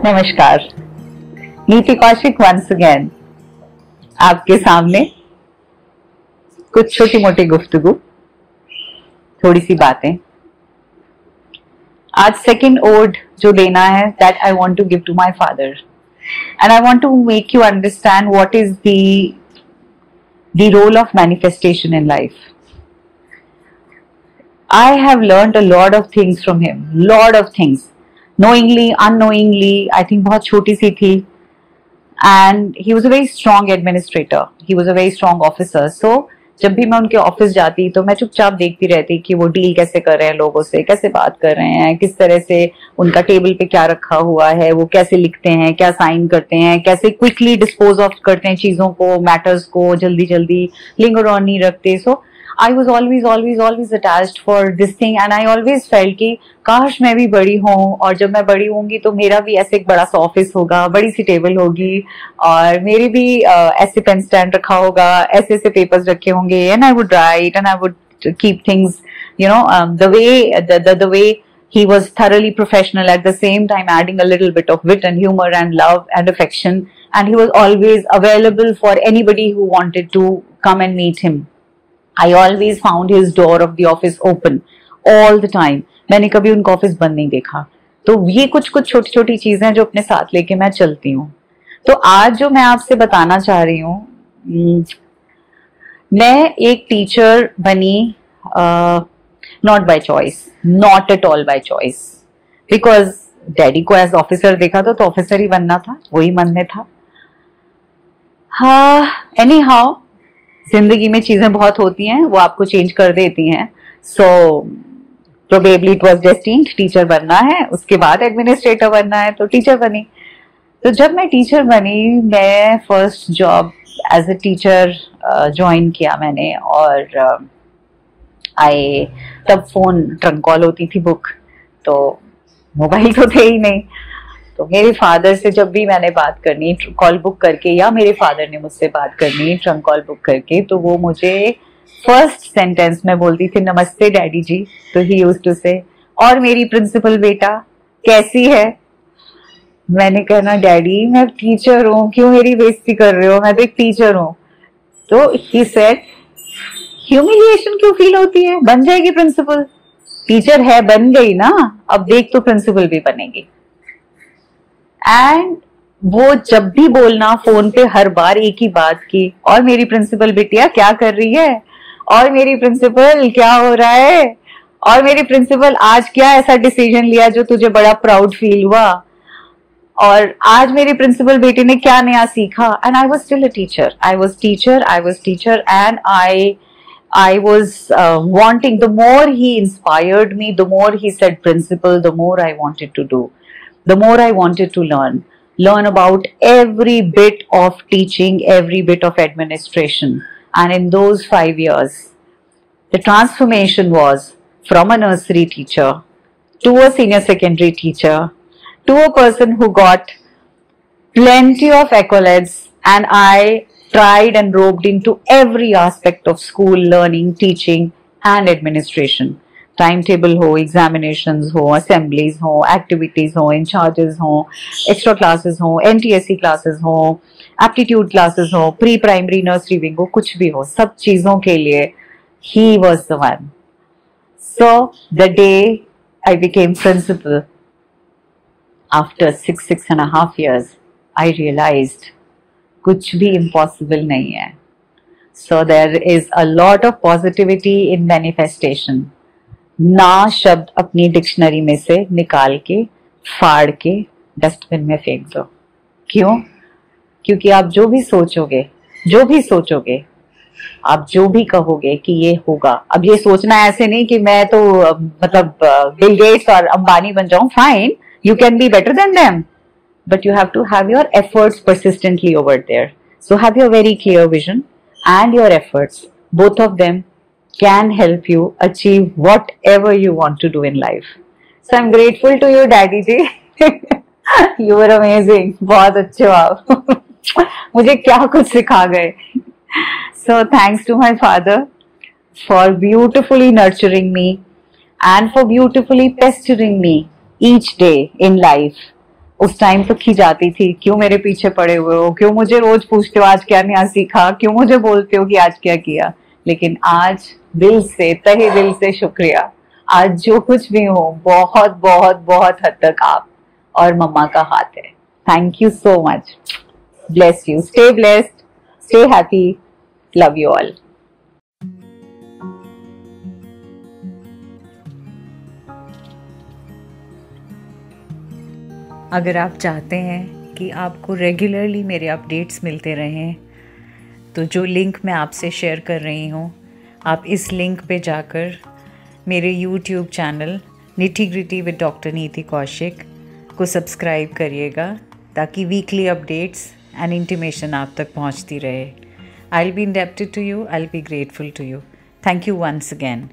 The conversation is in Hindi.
नमस्कार, नीति कौशिक वंस अगेन आपके सामने कुछ छोटी मोटी गुफ्तगू, थोड़ी सी बातें। आज सेकंड ओड जो देना है, that I want to give to my father and I want to make you understand what is the role of manifestation in life. I have learned a lot of things from him, lot of things, knowingly, unknowingly. I think बहुत छोटी सी थी, and he was a very strong administrator. He was a very strong officer. So जब भी मैं उनके ऑफिस जाती तो मैं चुपचाप देखती रहती कि वो डील कैसे कर रहे हैं, लोगों से कैसे बात कर रहे हैं, किस तरह से उनका टेबल पे क्या रखा हुआ है, वो कैसे लिखते हैं, क्या साइन करते हैं, कैसे क्विकली डिस्पोज ऑफ करते हैं चीजों को, मैटर्स को, जल्दी जल्दी लिंगर ऑन नहीं रखते। सो I was always attached for this thing and I always felt कि काश मैं भी बड़ी हूँ और जब मैं बड़ी होंगी तो मेरा भी ऐसे एक बड़ा सा ऑफिस होगा, बड़ी सी टेबल होगी और मेरी भी ऐसे पेन स्टैंड रखा होगा, ऐसे ऐसे पेपर्स रखे होंगे and I would write and I would keep things, you know, the way he was thoroughly professional, at the same time adding a little bit of wit and humor and love and affection, and he was always available for anybody who wanted to come and meet him. I always found his door of the office open all the time. मैंने कभी उनका ऑफिस बंद नहीं देखा। तो ये कुछ छोटी छोटी चीजें जो अपने साथ लेके मैं चलती हूँ। तो आज जो मैं आपसे बताना चाह रही हूँ, मैं एक टीचर बनी not by choice, not at all by choice, because daddy को एज ऑफिसर देखा तो ऑफिसर ही बनना था, वही मन में था। हाँ, एनी हाउ जिंदगी में चीजें बहुत होती हैं, वो आपको चेंज कर देती हैं। So probably it was destined, teacher बनना है, उसके बाद एडमिनिस्ट्रेटर बनना है, तो टीचर बनी। तो जब मैं टीचर बनी, मैं first job as a teacher join किया मैंने, और तब फोन ट्रंक कॉल होती थी बुक, तो मोबाइल तो थे ही नहीं। तो मेरे फादर से जब भी मैंने बात करनी कॉल बुक करके, या मेरे फादर ने मुझसे बात करनी ट्रंक कॉल बुक करके, तो वो मुझे फर्स्ट सेंटेंस में बोलती थी, नमस्ते डैडी जी। तो ही यूज्ड टू से, और मेरी प्रिंसिपल बेटा कैसी है? मैंने कहना, डैडी मैं टीचर हूँ, क्यों मेरी बेइज्जती कर रहे हो, मैं तो एक टीचर हूँ। तो ही सेड, ह्यूमिलिएशन क्यों फील होती है, बन जाएगी प्रिंसिपल, टीचर है बन गई ना, अब देख तो प्रिंसिपल भी बनेगी। एंड वो जब भी बोलना फोन पे हर बार एक ही बात की, और मेरी प्रिंसिपल बिटिया क्या कर रही है, और मेरी प्रिंसिपल क्या हो रहा है, और मेरी प्रिंसिपल आज क्या ऐसा डिसीजन लिया जो तुझे बड़ा प्राउड फील हुआ, और आज मेरी प्रिंसिपल बेटी ने क्या नया सीखा। And I was still a teacher, I was teacher and I was wanting, the more he inspired me, the more he said principal, the more I wanted to do, the more I wanted to learn about every bit of teaching, every bit of administration. And in those 5 years, the transformation was from a nursery teacher to a senior secondary teacher to a person who got plenty of accolades, and I tried and roped into every aspect of school learning, teaching and administration. Timetable हो, एग्जामिनेशंस हो, असेंबलीज हो, एक्टिविटीज हो, इंचार्जेस हो, एक्स्ट्रा क्लासेस हो, एनटीएससी क्लासेस हो, एप्टीट्यूड क्लासेस हो, प्री प्राइमरी नर्सरी विंग हो, कुछ भी हो, सब चीजों के लिए he was the one. So the day I became principal, after 6.5 years, I realized कुछ भी impossible नहीं है. So there is a lot of positivity in manifestation. ना शब्द अपनी डिक्शनरी में से निकाल के फाड़ के डस्टबिन में फेंक दो। क्यों? क्योंकि आप जो भी सोचोगे, आप जो भी कहोगे कि ये होगा, अब ये सोचना ऐसे नहीं कि मैं तो मतलब बिल गेट्स और अंबानी बन जाऊं, fine, you can be better than them, but you have to have your efforts persistently over there. So have your very clear vision and your efforts, both of them can help you achieve whatever you want to do in life. So I'm grateful to you, Daddy ji. You were amazing. बहुत अच्छे हो आप। मुझे क्या कुछ सिखा गए। So thanks to my father for beautifully nurturing me and for beautifully pestering me each day in life उस टाइम तो खी जाती थी, क्यों मेरे पीछे पड़े हुए हो, क्यों मुझे रोज पूछते हो आज क्या नया सीखा, क्यों मुझे बोलते हो कि आज क्या किया। लेकिन आज दिल से, तहे दिल से शुक्रिया। आज जो कुछ भी हो, बहुत बहुत बहुत हद तक आप और मम्मा का हाथ है। Thank you so much. Bless you, stay blessed, stay happy, love you all. अगर आप चाहते हैं कि आपको रेगुलरली मेरे अपडेट्स मिलते रहें, तो जो लिंक मैं आपसे शेयर कर रही हूँ, आप इस लिंक पे जाकर मेरे YouTube channel nitty gritty with doctor नीति कौशिक को सब्सक्राइब करिएगा, ताकि वीकली अपडेट्स एंड इंटीमेशन आप तक पहुँचती रहे। I will be indebted to you, I will be grateful to you. Thank you once again.